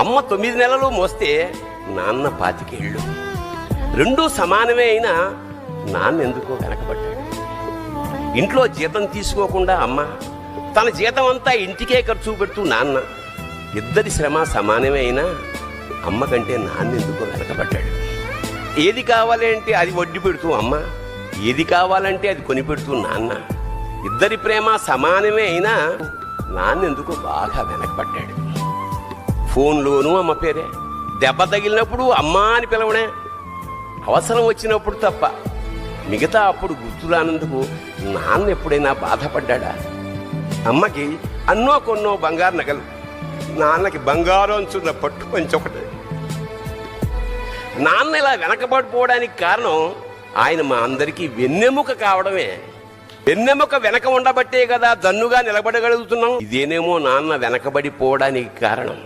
అమ్మ 9 నెలలు మోస్తే నాన్న 25 ఏళ్ళు. రెండూ సమానమే అయినా నాన్న ఎందుకో వెనకబడ్డాడు. ఇంట్లో జీతం తీసుకోకుండా అమ్మ, తన జీతం అంతా ఇంటికే ఖర్చు పెడుతూ నాన్న, ఇద్దరి శ్రమ సమానమే అయినా అమ్మ కంటే నాన్న ఎందుకో వెనకబడ్డాడు. ఏది కావాలి అంటే అది వడ్డీ పెడుతూ అమ్మ, ఏది కావాలంటే అది కొని పెడుతూ నాన్న, ఇద్దరి ప్రేమ సమానమే అయినా నాన్న ఎందుకో బాగా వెనకబడ్డాడు. ఫోన్లోనూ అమ్మ పేరే, దెబ్బ తగిలినప్పుడు అమ్మ అని పిలవనే, అవసరం వచ్చినప్పుడు తప్ప మిగతా అప్పుడు గుర్తురానందుకు నాన్న ఎప్పుడైనా బాధపడ్డా? అమ్మకి అన్నో కొన్నో బంగారు నగలు, నాన్నకి బంగారం అంచున్న పట్టు పంచొకటి. నాన్న ఇలా వెనకబడిపోవడానికి కారణం ఆయన మా అందరికీ వెన్నెముక కావడమే. వెన్నెముక వెనక ఉండబట్టే కదా దన్నుగా నిలబడగలుగుతున్నాం. ఇదేనేమో నాన్న వెనకబడిపోవడానికి కారణం.